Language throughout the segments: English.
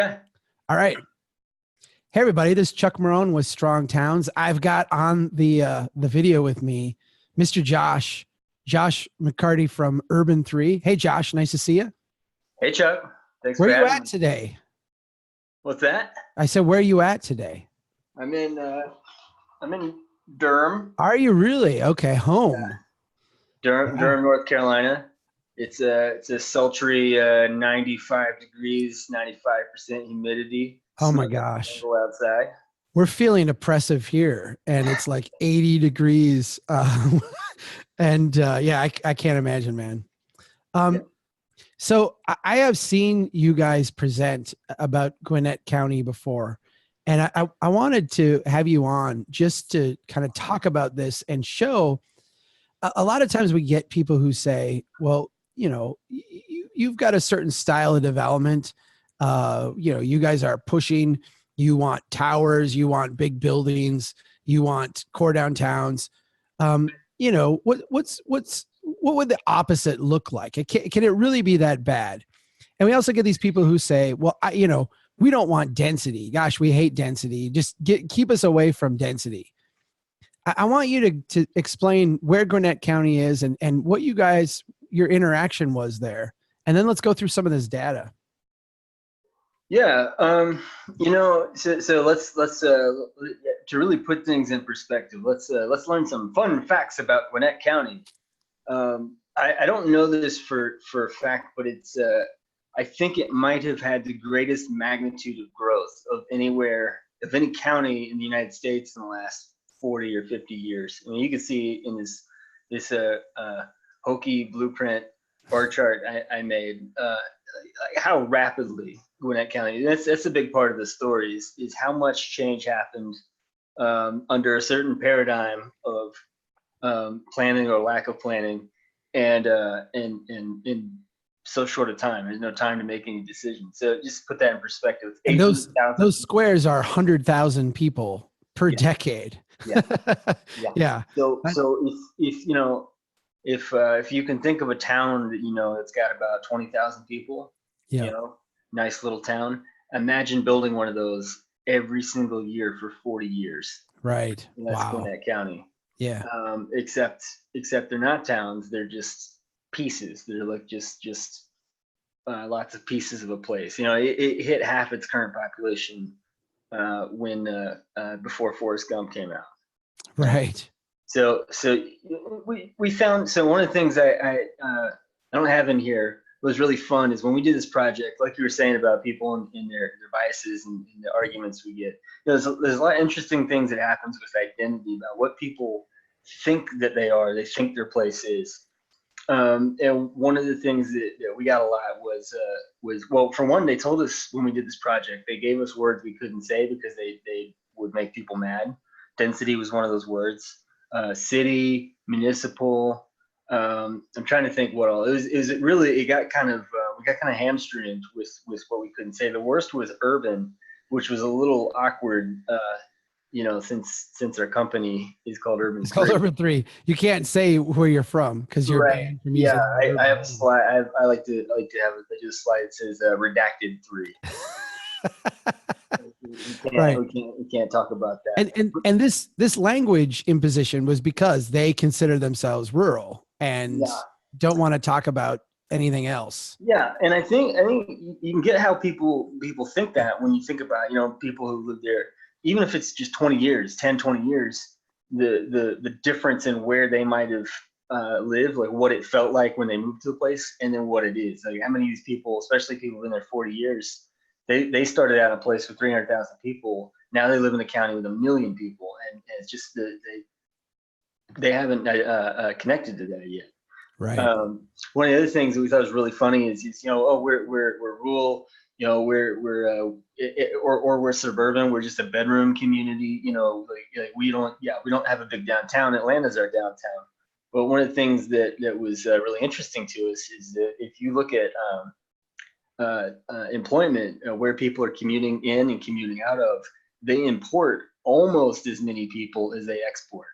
All right. Hey, everybody. This is Chuck Marohn with Strong Towns. I've got on the video with me, Mr. Josh McCarty from Urban3. Hey, Josh. Nice to see you. Hey, Chuck. Thanks Where for are you having at me. today? What's that? I said, where are you at today? I'm in Durham. Are you really? Okay, home. Durham, Wow. Durham, North Carolina. It's a sultry 95 degrees, 95% humidity. Oh my Smells like gosh. jungle outside. We're feeling oppressive here, and it's like 80 degrees. Yeah, I can't imagine, man. Yeah. So I have seen you guys present about Gwinnett County before, and I wanted to have you on just to kind of talk about this and show. A lot of times we get people who say, well, you've got a certain style of development. You guys are pushing, you want towers, you want big buildings, you want core downtowns. What would the opposite look like? Can it really be that bad? And we also get these people who say, well, we don't want density. Gosh, we hate density. Just keep us away from density. I want you to explain where Gwinnett County is and what your interaction was there. And then let's go through some of this data. Yeah. So let's to really put things in perspective, let's learn some fun facts about Gwinnett County. I don't know this for a fact, but I think it might have had the greatest magnitude of growth of any county in the United States in the last 40 or 50 years. I mean, you can see in this hokey blueprint bar chart I made how rapidly Gwinnett County. That's a big part of the story is how much change happened under a certain paradigm of planning or lack of planning, and in so short a time. There's no time to make any decisions. So just put that in perspective. And those squares are 100,000 people per decade. Yeah. Yeah. So if you can think of a town that that's got about 20,000 people, nice little town. Imagine building one of those every single year for 40 years. Right. And that's Gwinnett County. Yeah. Except they're not towns. They're just pieces. They're like just lots of pieces of a place. It hit half its current population before Forrest Gump came out. Right. So we found, so one of the things I don't have in here was really fun is when we did this project, like you were saying about people and their biases and the arguments we get. There's a lot of interesting things that happens with identity about what people think that they are. They think their place is. And one of the things that we got a lot was well, for one, they told us when we did this project, they gave us words we couldn't say because they would make people mad. Density was one of those words. City, municipal. I'm trying to think what all. We got kind of hamstringed with what we couldn't say. The worst was urban, which was a little awkward. Since our company is called Urban3. It's called Urban3. You can't say where you're from because you're right. From using I have a slide. I like to have a slide that says redacted 3. We can't talk about that. And this language imposition was because they consider themselves rural and don't want to talk about anything else. Yeah, and I think you can get how people think that when you think about people who live there, even if it's just 20 years, 10, 20 years, the difference in where they might have lived, like what it felt like when they moved to the place, and then what it is. Like how many of these people, especially people who've been there 40 years, they started out in a place with 300,000 people. Now they live in a county with 1 million people, and it's just they haven't connected to that yet. Right. One of the other things that we thought was really funny is we're rural, we're suburban. We're just a bedroom community. We don't have a big downtown. Atlanta's our downtown. But one of the things that was really interesting to us is that if you look at employment, where people are commuting in and commuting out of, they import almost as many people as they export.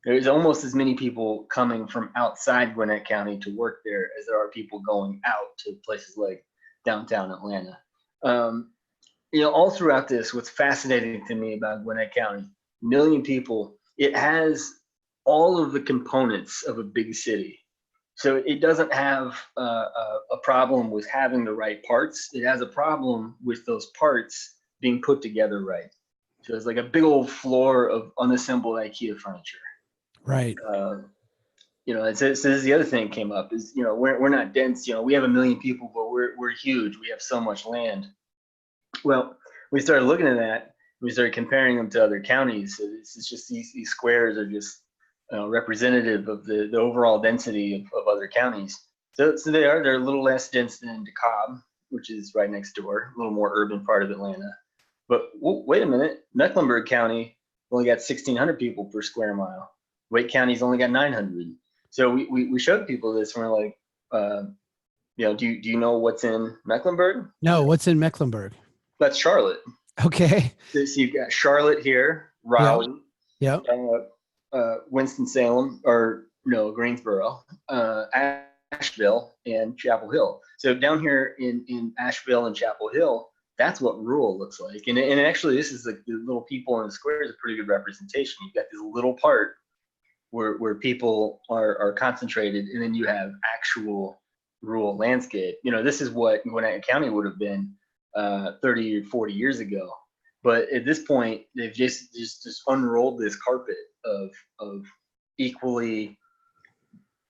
There's almost as many people coming from outside Gwinnett County to work there as there are people going out to places like downtown Atlanta. all throughout this, what's fascinating to me about Gwinnett County, 1 million people, it has all of the components of a big city. So it doesn't have a problem with having the right parts. It has a problem with those parts being put together right. So it's like a big old floor of unassembled IKEA furniture. Right. So this is the other thing that came up is, we're not dense. We have 1 million people, but we're huge. We have so much land. Well, we started looking at that. We started comparing them to other counties. So this is just these squares are just representative of the overall density of other counties. So they're a little less dense than DeKalb, which is right next door, a little more urban part of Atlanta. But wait a minute, Mecklenburg County only got 1,600 people per square mile. Wake County's only got 900. So we showed people this, and we're like, do you know what's in Mecklenburg? No, what's in Mecklenburg? That's Charlotte. Okay. So you've got Charlotte here, Raleigh, Yep. Winston-Salem, or no, Greensboro, Asheville, and Chapel Hill. So down here in Asheville and Chapel Hill, that's what rural looks like. And actually, this is like the little people in the square is a pretty good representation. You've got this little part where people are concentrated, and then you have actual rural landscape. This is what Gwinnett County would have been 30 or 40 years ago. But at this point, they've just unrolled this carpet of equally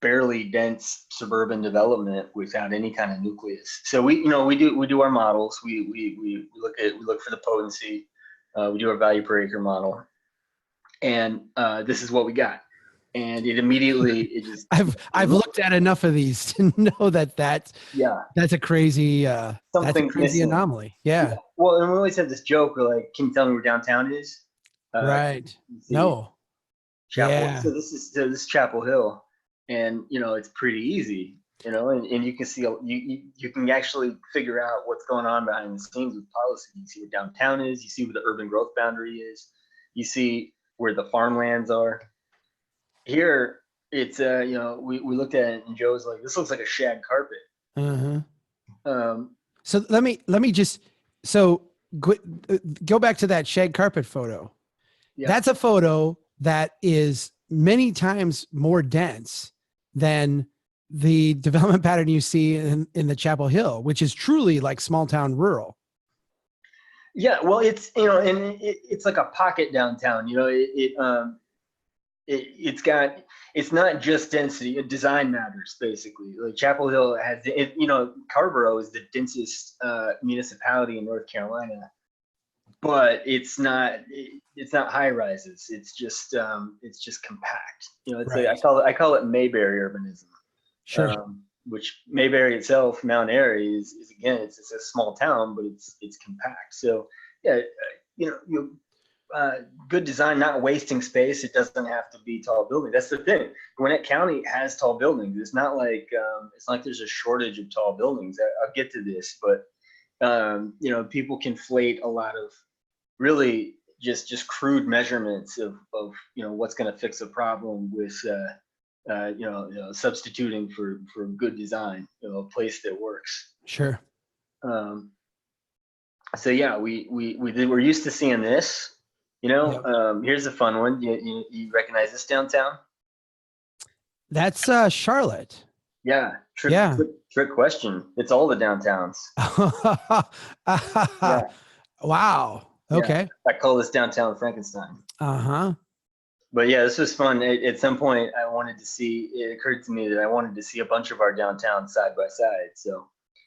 barely dense suburban development without any kind of nucleus. So we do our models. We look for the potency. We do our value per acre model, and this is what we got. And I've looked at enough of these to know that's a crazy anomaly. Yeah. Well, and we always have this joke. We're like, "Can you tell me where downtown is?" Right. No. Chapel. Yeah. So this is Chapel Hill, and it's pretty easy. And you can see you can actually figure out what's going on behind the scenes with policy. You see where downtown is. You see where the urban growth boundary is. You see where the farmlands are. Here, it's we looked at it and Joe's like, this looks like a shag carpet. So let me just go back to that shag carpet photo. Yeah. That's a photo that is many times more dense than the development pattern you see in the Chapel Hill, which is truly like small town rural. Yeah, well, it's and it's like a pocket downtown. It's not just density. Design matters basically. Like Chapel Hill has, Carborough is the densest municipality in North Carolina, but it's not high rises. It's just compact. Right. like I call it Mayberry urbanism. Sure. Which Mayberry itself, Mount Airy is again, it's a small town, but it's compact. So yeah, good design, not wasting space. It doesn't have to be tall building. That's the thing. Gwinnett County has tall buildings. It's not like there's a shortage of tall buildings. I'll get to this, but people conflate a lot of really just crude measurements of what's going to fix a problem with substituting for good design, a place that works. Sure. So yeah, we're used to seeing this. Here's a fun one. You recognize this downtown? That's Charlotte. Yeah. Trick question. It's all the downtowns. Yeah. Wow. Okay. Yeah. I call this downtown Frankenstein. But yeah, this was fun. At some point, it occurred to me that I wanted to see a bunch of our downtowns side by side. So,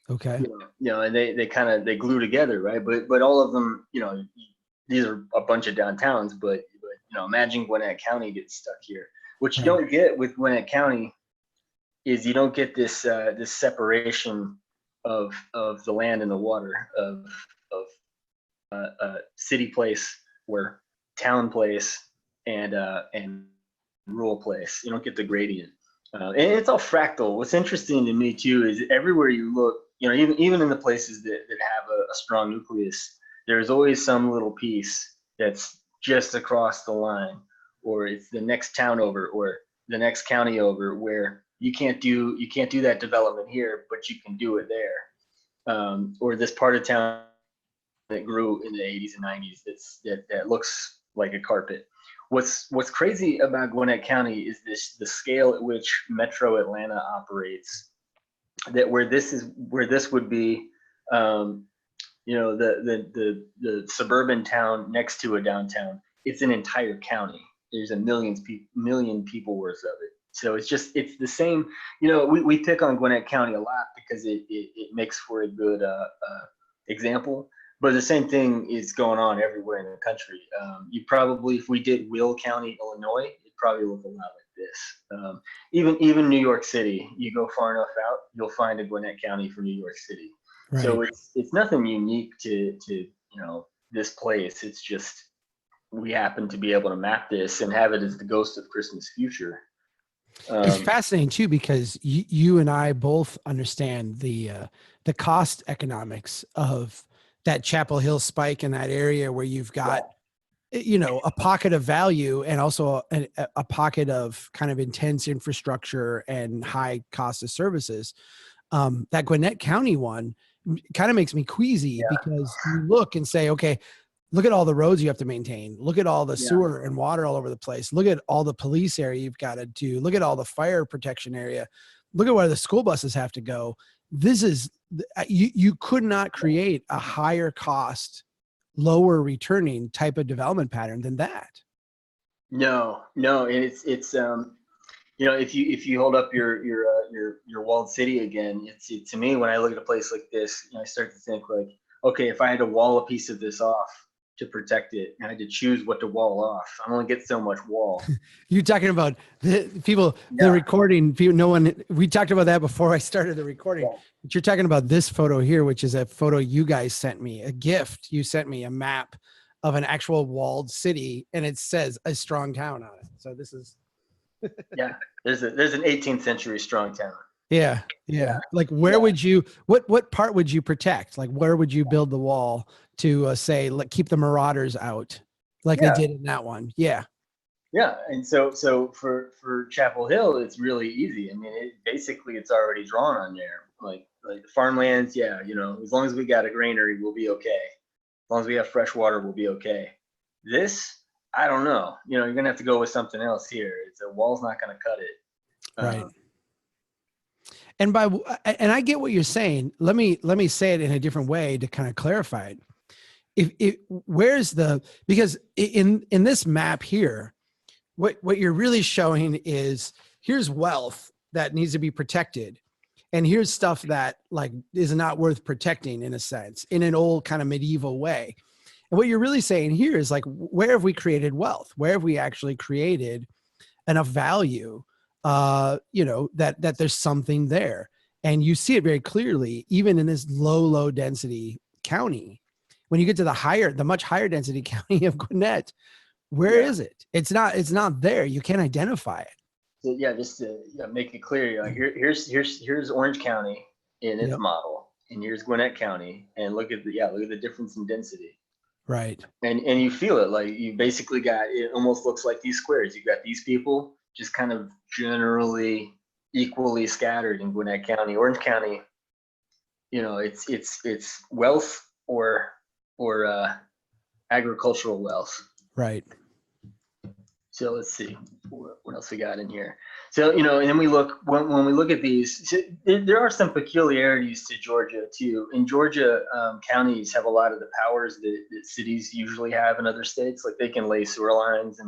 okay. And they glue together, right? But all of them, these are a bunch of downtowns, but imagine Gwinnett County gets stuck here. What you don't get with Gwinnett County is you don't get this separation of the land and the water, of city place where town place and rural place. You don't get the gradient, and it's all fractal. What's interesting to me too is everywhere you look, even in the places that have a strong nucleus, there's always some little piece that's just across the line, or it's the next town over, or the next county over, where you can't do that development here, but you can do it there, or this part of town that grew in the 80s and 90s that looks like a carpet. What's crazy about Gwinnett County is the scale at which Metro Atlanta operates. That where this would be, the suburban town next to a downtown. It's an entire county. There's a million people worth of it. So it's the same. We pick on Gwinnett County a lot because it makes for a good example. But the same thing is going on everywhere in the country. You probably, if we did Will County, Illinois, it'd probably look a lot like this. Even New York City, you go far enough out, you'll find a Gwinnett County for New York City. Right. So it's nothing unique to this place. It's just we happen to be able to map this and have it as the ghost of Christmas future. It's fascinating too, because you and I both understand the cost economics of that Chapel Hill spike in that area where you've got, a pocket of value and also a pocket of kind of intense infrastructure and high cost of services. That Gwinnett County one kind of makes me queasy because you look and say, okay, look at all the roads you have to maintain. Look at all the sewer and water all over the place. Look at all the police area you've got to do. Look at all the fire protection area. Look at where the school buses have to go. This is, you could not create a higher cost, lower returning type of development pattern than that. No. And it's if you hold up your walled city again, to me, when I look at a place like this, I start to think like, okay, if I had to wall a piece of this off to protect it, and I had to choose what to wall off, I'm gonna get so much wall. You're talking about the people, the recording. We talked about that before I started the recording. Yeah. But you're talking about this photo here, which is a photo you guys sent me, a gift. You sent me a map of an actual walled city, and it says a strong town on it. So this is. Yeah, there's an 18th century strong town. Yeah. Like where would you, what part would you protect? Like where would you build the wall to say, keep the marauders out like they did in that one? Yeah. And so for Chapel Hill, it's really easy. I mean, it's already drawn on there. Like the farmlands, as long as we got a granary, we'll be okay. As long as we have fresh water, we'll be okay. This, I don't know. You're gonna have to go with something else here. The wall's not gonna cut it. Right. And I get what you're saying. Let me say it in a different way to kind of clarify it. Because in this map here, what you're really showing is here's wealth that needs to be protected. And here's stuff that like is not worth protecting in a sense, in an old kind of medieval way. And what you're really saying here is like, where have we created wealth? Where have we actually created enough value, that there's something there? And you see it very clearly, even in this low density county. When you get to the much higher density county of Gwinnett, where is it? It's not there. You can't identify it. So just to make it clear, like here's Orange County in its model, and here's Gwinnett County, and look at the difference in density. Right. And you feel it, like you basically got, it almost looks like these squares. You got these people just kind of generally equally scattered in Gwinnett County. Orange County, it's wealth or agricultural wealth. Right. So let's see what else we got in here. So, and then we look, when we look at these, there are some peculiarities to Georgia too. In Georgia, counties have a lot of the powers that cities usually have in other states. Like they can lay sewer lines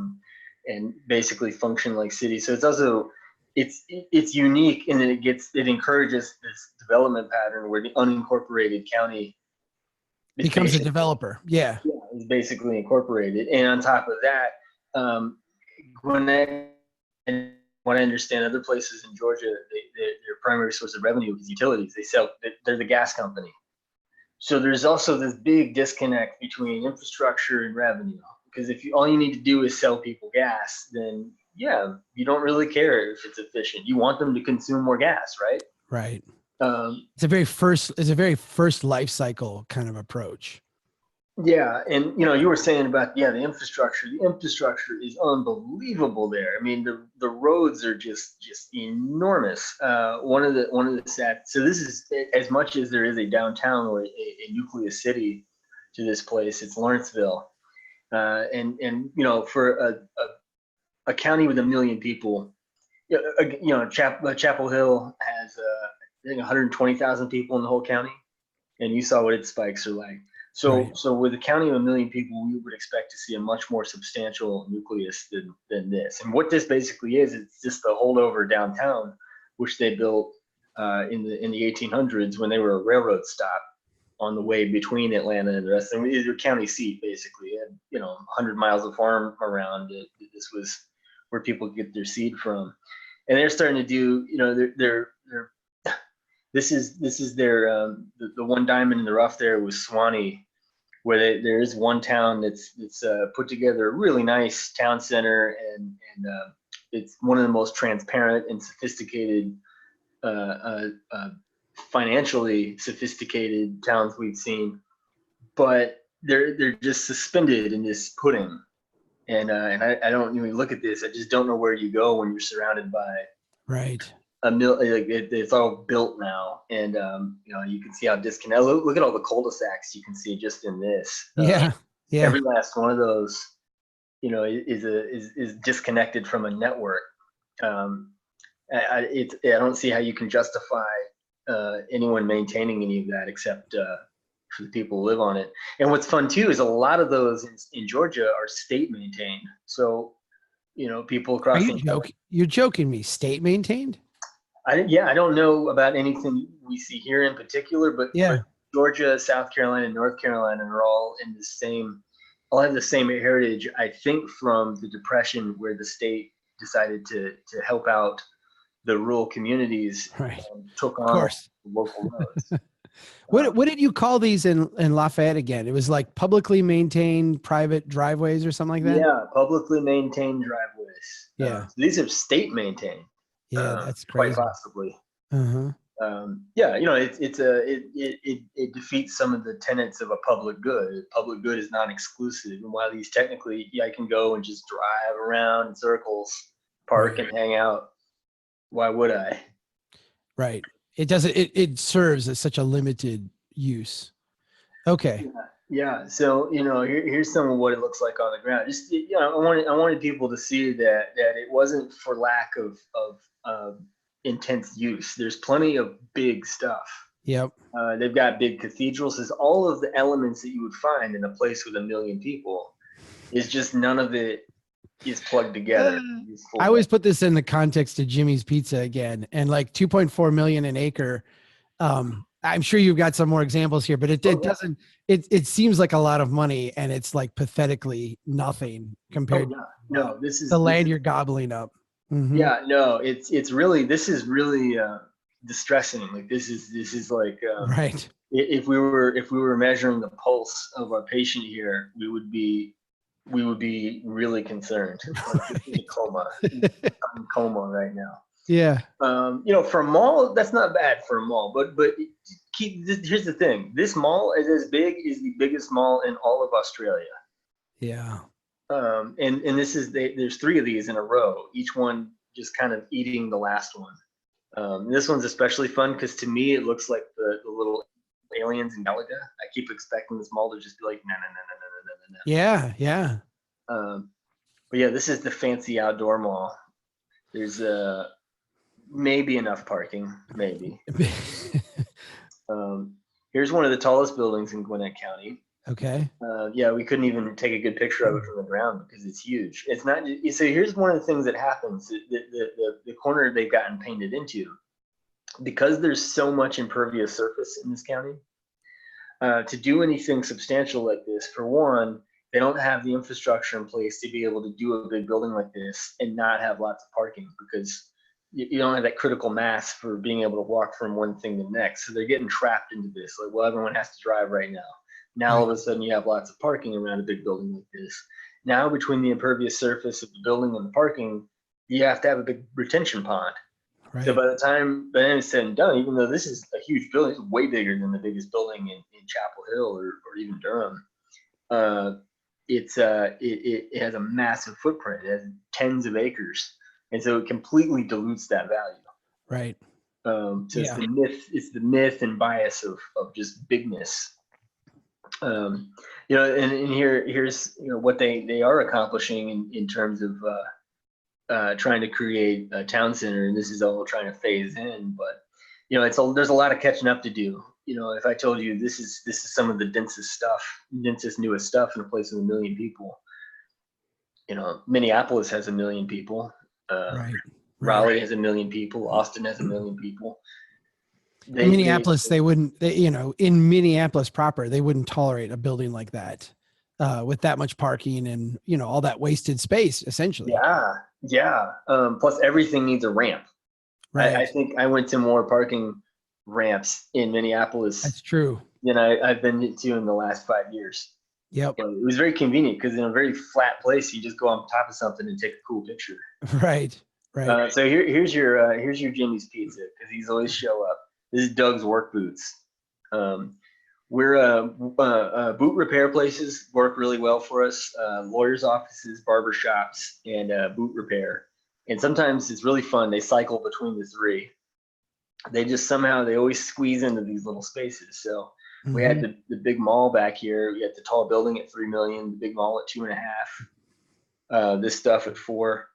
and basically function like cities. So it's also, it's unique in that it encourages this development pattern where the unincorporated county becomes a developer. Yeah. Is basically incorporated. And on top of that, Gwinnett, and what I understand, other places in Georgia, their primary source of revenue is utilities. They're the gas company. So there's also this big disconnect between infrastructure and revenue. Because if all you need to do is sell people gas, then you don't really care if it's efficient. You want them to consume more gas, right? Right. It's a very first life cycle kind of approach. Yeah, and you were saying about the infrastructure. The infrastructure is unbelievable there. I mean, the roads are just enormous. One of the stats. So this is, as much as there is a downtown or a nucleus city, to this place. It's Lawrenceville. And for a county with 1 million people, Chapel Hill has I think 120,000 people in the whole county, and you saw what its spikes are like. So with a county of 1 million people, we would expect to see a much more substantial nucleus than this. And what this basically is, it's just the holdover downtown, which they built in the 1800s when they were a railroad stop on the way between Atlanta and the rest. And it was your county seat, basically. And 100 miles of farm around it. This was where people get their seed from. And they're starting to do, this is their the one diamond in the rough there was Swanee, where there is one town that's put together a really nice town center, and it's one of the most transparent and sophisticated, financially sophisticated towns we've seen. But they're just suspended in this pudding, and I don't even look at this. I just don't know where you go when you're surrounded by it's all built now, and you can see how disconnected. Look at all the cul-de-sacs you can see just in this. Every last one of those, is disconnected from a network. I don't see how you can justify anyone maintaining any of that except for the people who live on it. And what's fun too is a lot of those in Georgia are state maintained. So people across. Are you joking? You're joking me? State maintained? I don't know about anything we see here in particular, but Georgia, South Carolina, and North Carolina are all in the same. All have the same heritage, I think, from the Depression, where the state decided to help out the rural communities and took on the local roads. What did you call these in Lafayette again? It was like publicly maintained private driveways or something like that? Yeah, publicly maintained driveways. Yeah. So these are state maintained. Yeah, that's crazy. Quite possibly. Uh-huh. It defeats some of the tenets of a public good. Public good is non-exclusive, and while these technically, I can go and just drive around in circles, park and hang out. Why would I? Right. It doesn't. It serves as such a limited use. Okay. Yeah. So here's some of what it looks like on the ground. Just I wanted people to see that it wasn't for lack of intense use. There's plenty of big stuff. Yep. They've got big cathedrals. There's all of the elements that you would find in a place with 1 million people. It's just none of it is plugged together. I always put this in the context of Jimmy's Pizza again, and like 2.4 million an acre. I'm sure you've got some more examples here, but it doesn't. It seems like a lot of money, and it's like pathetically nothing compared. No, this is the land you're gobbling up. Mm-hmm. Yeah, no, it's really, this is really distressing. Like this is like right. If we were measuring the pulse of our patient here, we would be really concerned. Like in a coma. I'm in coma right now. Yeah. For a mall, that's not bad for a mall, but here's the thing. This mall is as big as the biggest mall in all of Australia. Yeah. And this is there's 3 of these in a row, each one just kind of eating the last one. This one's especially fun because to me it looks like the little aliens in Galaga. I keep expecting this mall to just be like no. Yeah. But yeah, this is the fancy outdoor mall. There's maybe enough parking, maybe. Here's one of the tallest buildings in Gwinnett County. Okay. We couldn't even take a good picture of it from the ground because it's huge. It's not. So here's one of the things that happens: the corner they've gotten painted into, because there's so much impervious surface in this county. To do anything substantial like this, for one, they don't have the infrastructure in place to be able to do a big building like this and not have lots of parking because you don't have that critical mass for being able to walk from one thing to the next. So they're getting trapped into this. Like, well, everyone has to drive right now. Now all of a sudden you have lots of parking around a big building like this. Now between the impervious surface of the building and the parking, you have to have a big retention pond. Right. So by the time it's said and done, even though this is a huge building, it's way bigger than the biggest building in Chapel Hill or even Durham. It has a massive footprint. It has tens of acres, and so it completely dilutes that value. Right. It's the myth and bias of just bigness. And here's what they are accomplishing in terms of trying to create a town center, and this is all trying to phase in. But there's a lot of catching up to do. If I told you this is some of the densest, newest stuff in a place with 1 million people. Minneapolis has 1 million people. Right. Raleigh has 1 million people. Austin has 1 million people. In Minneapolis, they wouldn't. In Minneapolis proper, they wouldn't tolerate a building like that with that much parking and all that wasted space. Essentially. Yeah. Plus, everything needs a ramp. Right. I think I went to more parking ramps in Minneapolis. That's true. Than I've been to in the last 5 years. Yep. It was very convenient because in a very flat place, you just go on top of something and take a cool picture. Right. So here's your Jimmy's Pizza, because he's always show up. This is Doug's work boots. We're boot repair places work really well for us. Lawyers' offices, barber shops, and boot repair. And sometimes it's really fun. They cycle between the three. They just they always squeeze into these little spaces. So we had the big mall back here. We had the tall building at 3 million, the big mall at 2.5. This stuff at 4.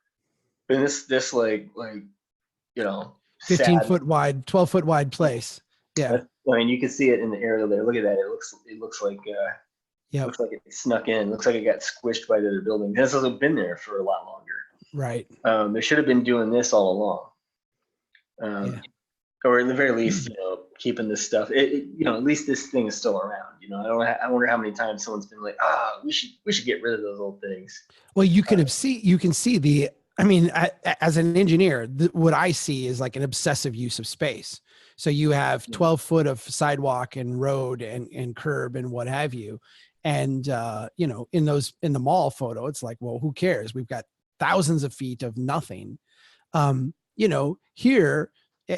And this 15-foot wide, 12-foot wide place. Yeah. You can see it in the aerial there. Look at that. It looks like looks like it snuck in. Looks like it got squished by the other building. This hasn't been there for a lot longer. Right. They should have been doing this all along. Or at the very least, keeping this stuff. At least this thing is still around. I wonder how many times someone's been like, we should get rid of those old things. Well, you can see the. I mean, as an engineer, what I see is like an obsessive use of space. So you have 12 foot of sidewalk and road and curb and what have you. And, in the mall photo, it's like, well, who cares? We've got thousands of feet of nothing. Here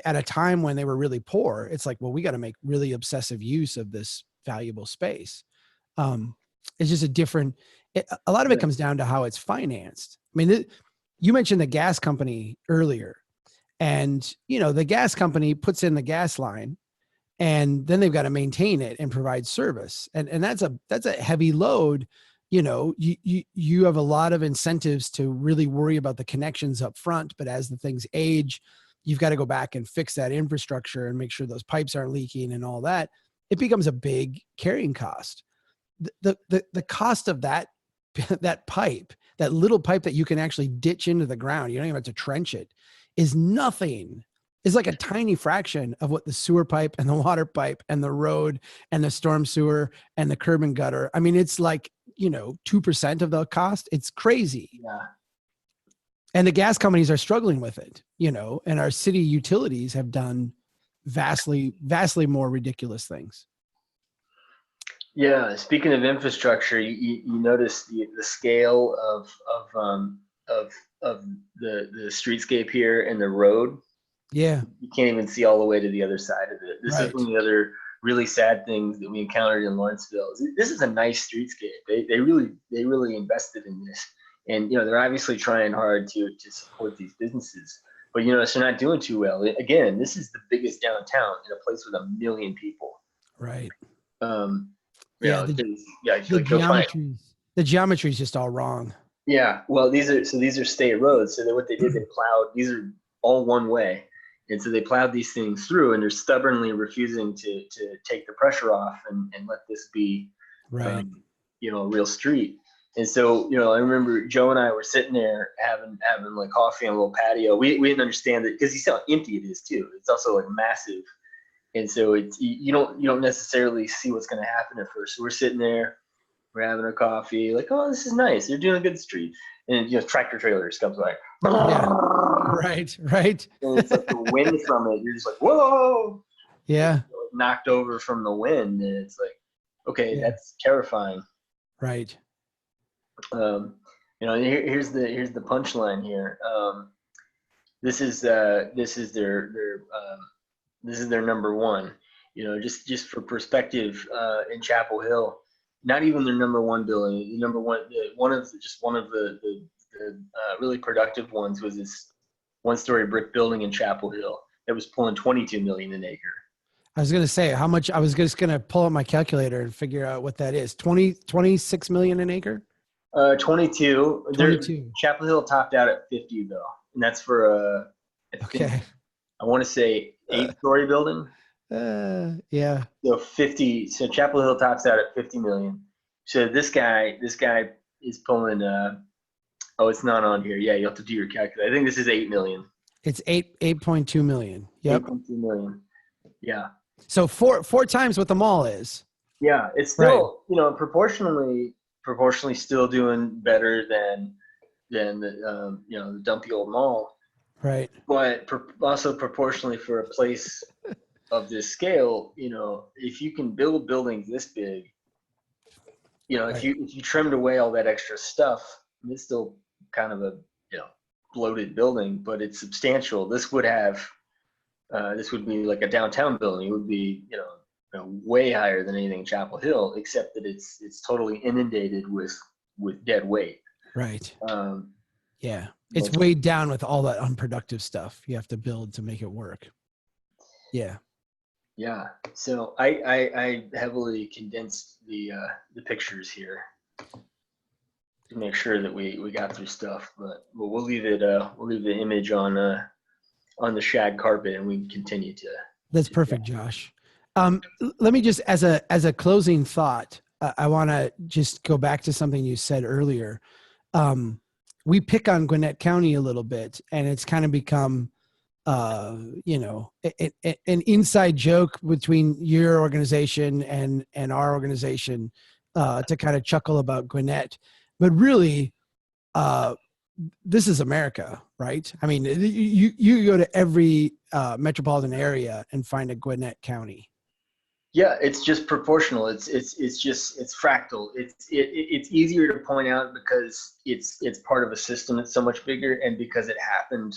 at a time when they were really poor, it's like, well, we got to make really obsessive use of this valuable space. It's just a lot of it comes down to how it's financed. I mean, you mentioned the gas company earlier, and the gas company puts in the gas line, and then they've got to maintain it and provide service, and that's a heavy load. You have a lot of incentives to really worry about the connections up front, but as the things age, you've got to go back and fix that infrastructure and make sure those pipes aren't leaking and all that. It becomes a big carrying cost. The cost of that pipe, that little pipe that you can actually ditch into the ground, you don't even have to trench it, is nothing. It's like a tiny fraction of what the sewer pipe and the water pipe and the road and the storm sewer and the curb and gutter. I mean, it's like, 2% of the cost. It's crazy. Yeah. And the gas companies are struggling with it, and our city utilities have done vastly, vastly more ridiculous things. Yeah. Speaking of infrastructure, you notice the scale of the streetscape here and the road. Yeah. You can't even see all the way to the other side of it. This is one of the other really sad things that we encountered in Lawrenceville. This is a nice streetscape. They really invested in this. And, they're obviously trying hard to support these businesses, but, so they're not doing too well. Again, this is the biggest downtown in a place with 1 million people. Right. The geometry is just all wrong. Yeah. Well, these are state roads. So what they did, they plowed, these are all one way. And so they plowed these things through, and they're stubbornly refusing to take the pressure off and let this be, right. A real street. And so, I remember Joe and I were sitting there having like coffee on a little patio. We didn't understand it because you see how empty it is too. It's also like massive. And so you don't necessarily see what's going to happen at first. So we're sitting there, we're having our coffee, like, oh, this is nice. They're doing a good street. And tractor trailers comes by. Yeah. Right. And it's like the wind from it. You're just like, whoa. Yeah. Knocked over from the wind, and it's like, okay, that's terrifying. Right. Here's the punchline here. This is their number one. Just for perspective, in Chapel Hill, not even their number one building. One of the really productive ones was this 1-story brick building in Chapel Hill that was pulling $22 million an acre. I was going to say how much. I was just going to pull up my calculator and figure out what that is. 26 million an acre. 22. 22. Chapel Hill topped out at 50 though, and that's for Okay. I want to say 8-story building. Yeah. So 50. So Chapel Hill tops out at 50 million. So this guy is pulling. Oh, it's not on here. Yeah, you have to do your calculator. I think this is 8 million. It's 8.2 million. Yep. 8.2 million. Yeah. So four times what the mall is. Yeah, it's still proportionally still doing better than the the dumpy old mall. Right. But also proportionally for a place of this scale, if you can build buildings this big, Right. if you trimmed away all that extra stuff, it's still kind of a bloated building, but it's substantial. This would be like a downtown building. It would be way higher than anything in Chapel Hill, except that it's totally inundated with dead weight. Right. Yeah. But It's weighed down with all that unproductive stuff you have to build to make it work. Yeah. Yeah. So I heavily condensed the pictures here to make sure that we got through stuff, but we'll leave the image on the shag carpet, and we can continue to. That's perfect, Josh. Let me just, as a closing thought, I want to just go back to something you said earlier. We pick on Gwinnett County a little bit, and it's kind of become, an inside joke between your organization and our organization to kind of chuckle about Gwinnett. But really, this is America, right? I mean, you go to every metropolitan area and find a Gwinnett County. Yeah, it's just proportional. It's fractal. It's easier to point out because it's part of a system that's so much bigger, and because it happened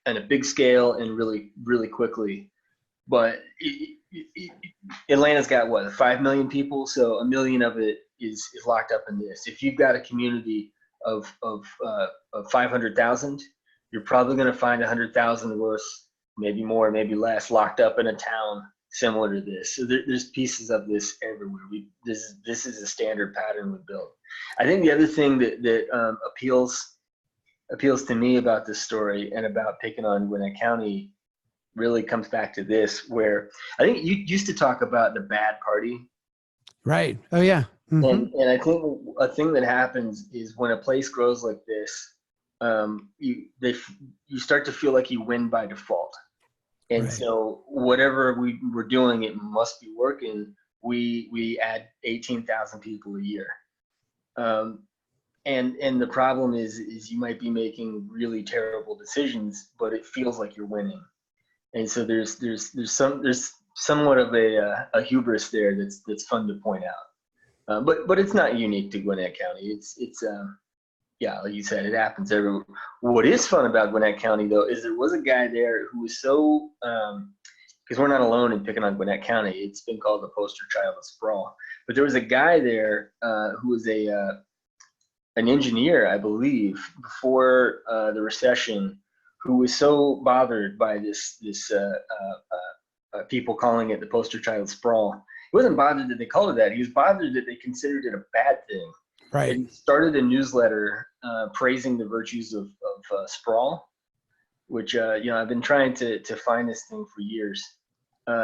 on a big scale and really, really quickly. But Atlanta's got what, 5 million people, so 1 million of it is locked up in this. If you've got a community of 500,000, you're probably going to find 100,000 worth, maybe more, maybe less, locked up in a town similar to this. So there's pieces of this everywhere. This is a standard pattern we build. I think the other thing that appeals to me about this story and about picking on Gwinnett County really comes back to this, where I think you used to talk about the bad party. Right. Oh yeah. Mm-hmm. And I think a thing that happens is when a place grows like this, you start to feel like you win by default. And Right. So whatever we're doing, it must be working. We add 18,000 people a year. And the problem is you might be making really terrible decisions, but it feels like you're winning. And so there's somewhat of a hubris there that's fun to point out. But it's not unique to Gwinnett County. It's like you said, it happens everywhere. What is fun about Gwinnett County, though, is there was a guy there who was so, because we're not alone in picking on Gwinnett County. It's been called the poster child of sprawl. But there was a guy there who was an engineer, I believe, before the recession, who was so bothered by this people calling it the poster child sprawl. He wasn't bothered that they called it that. He was bothered that they considered it a bad thing. Right. And he started a newsletter praising the virtues of sprawl, which I've been trying to find this thing for years.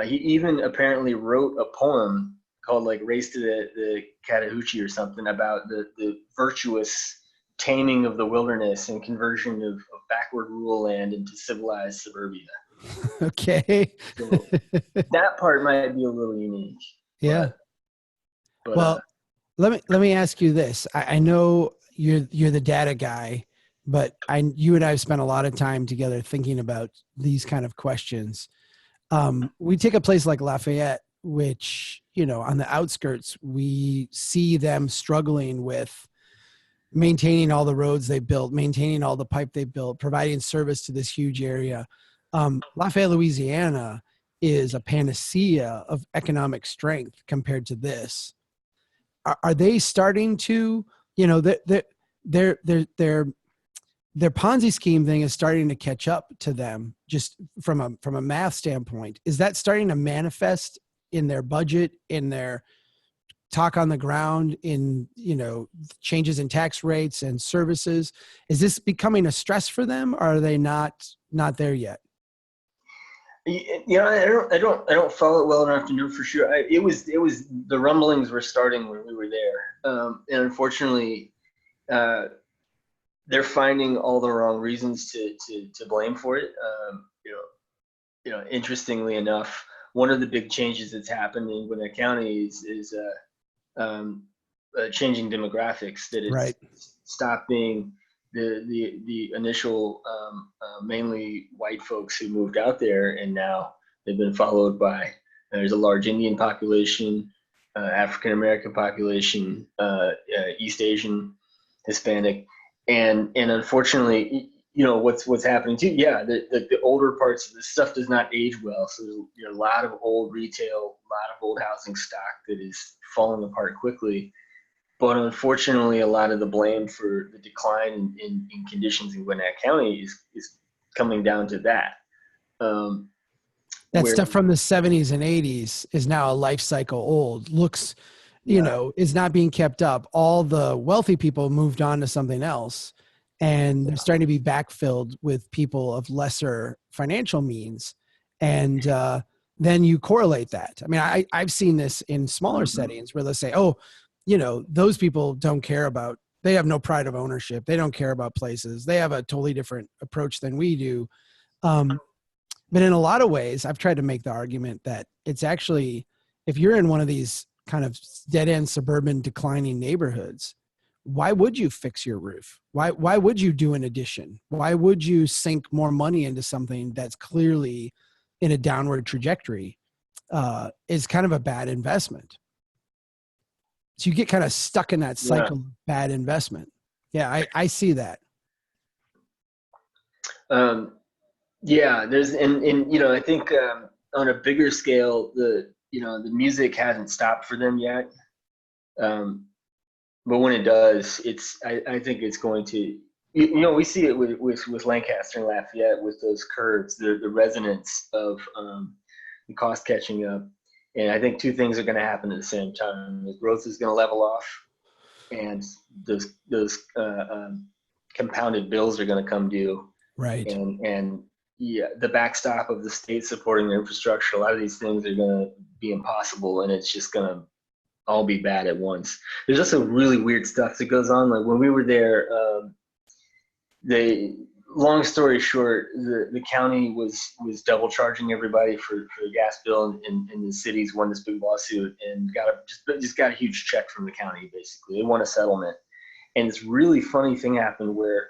He even apparently wrote a poem called like "Race to the Chattahoochee" or something about the virtuous taming of the wilderness and conversion of backward rural land into civilized suburbia. Okay. So that part might be a little unique. Yeah. But, well, let me ask you this. I know you're the data guy, but you and I have spent a lot of time together thinking about these kind of questions. We take a place like Lafayette, which, on the outskirts, we see them struggling with maintaining all the roads they built, maintaining all the pipe they built, providing service to this huge area. Lafayette, Louisiana is a panacea of economic strength compared to this. Are they starting to, they're their Ponzi scheme thing is starting to catch up to them just from a math standpoint. Is that starting to manifest in their budget, in their talk on the ground, in, changes in tax rates and services? Is this becoming a stress for them, or are they not there yet? I don't follow it well enough to know for sure. It was the rumblings were starting when we were there, and unfortunately, they're finding all the wrong reasons to blame for it. Interestingly enough, one of the big changes that's happened in Gwinnett County is changing demographics. That it's Right. stopped being the initial mainly white folks who moved out there, and now they've been followed by there's a large Indian population, African American population, East Asian, Hispanic, and unfortunately, what's happening too. Yeah, the older parts of this stuff does not age well. So there's a lot of old retail, a lot of old housing stock that is falling apart quickly. But unfortunately, a lot of the blame for the decline in conditions in Gwinnett County is coming down to that. That stuff from the 70s and 80s is now a life cycle old, looks, is not being kept up. All the wealthy people moved on to something else, and they're starting to be backfilled with people of lesser financial means. And then you correlate that. I mean, I've seen this in smaller settings where they'll say, oh, those people don't care about, they have no pride of ownership. They don't care about places. They have a totally different approach than we do. But in a lot of ways, I've tried to make the argument that it's actually, if you're in one of these kind of dead end suburban declining neighborhoods, why would you fix your roof? Why would you do an addition? Why would you sink more money into something that's clearly in a downward trajectory? Is kind of a bad investment. So you get kind of stuck in that cycle of bad investment. Yeah, I see that. There's and I think on a bigger scale, the music hasn't stopped for them yet. But when it does, I think it's going to, we see it with Lancaster and Lafayette with those curves, the resonance of the cost catching up. And I think two things are going to happen at the same time. The growth is going to level off, and those compounded bills are going to come due. Right. And the backstop of the state supporting the infrastructure, a lot of these things are going to be impossible, and it's just going to all be bad at once. There's also really weird stuff that goes on. Like when we were there, long story short, the county was double charging everybody for the gas bill, and the cities won this big lawsuit and got a huge check from the county. Basically, they won a settlement, and this really funny thing happened where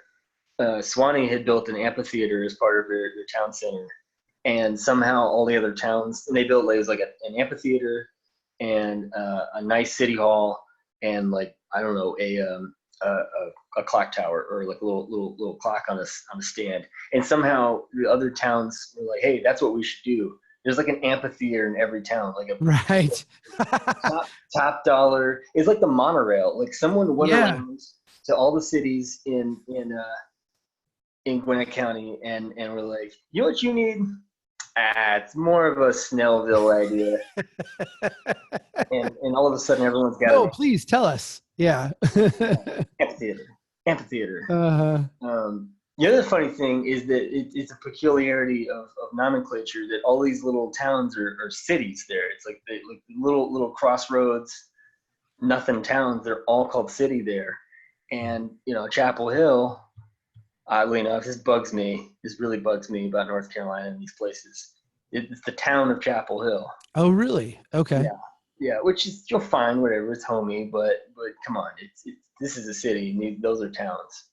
Suwannee had built an amphitheater as part of their town center, and somehow all the other towns, and they built an amphitheater and a nice city hall and a clock tower or like a little clock on a stand. And somehow the other towns were like, hey, that's what we should do. There's like an amphitheater in every town, like a right top dollar. It's like the monorail. Like someone went around to all the cities in Gwinnett County and we're like, you know what you need? It's more of a Snellville idea. and all of a sudden everyone's got Oh, please tell us. Yeah. Amphitheater. Uh-huh. The other funny thing is that it's a peculiarity of nomenclature that all these little towns are cities there. It's like little crossroads, nothing towns. They're all called city there. And, Chapel Hill, oddly enough, this really bugs me about North Carolina and these places. It's the town of Chapel Hill. Oh, really? Okay. Yeah, which is, you'll find whatever, it's homey, but come on, this is a city. Those are towns.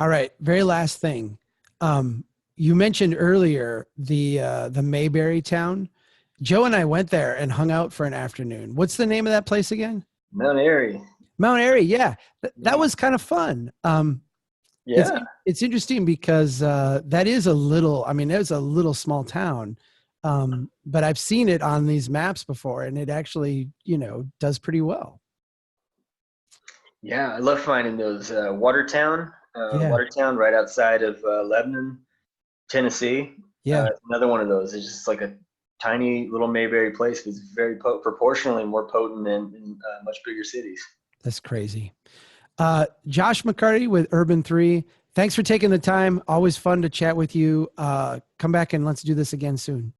All right. Very last thing. You mentioned earlier the Mayberry town. Joe and I went there and hung out for an afternoon. What's the name of that place again? Mount Airy. Mount Airy. Yeah. That was kind of fun. It's interesting because that is a little small town. But I've seen it on these maps before, and it actually, does pretty well. Yeah, I love finding those. Watertown Yeah. Watertown, right outside of Lebanon, Tennessee. Yeah. Another one of those. It's just like a tiny little Mayberry place, but it's very proportionally more potent than much bigger cities. That's crazy. Josh McCarty with Urban3. Thanks for taking the time. Always fun to chat with you. Come back and let's do this again soon.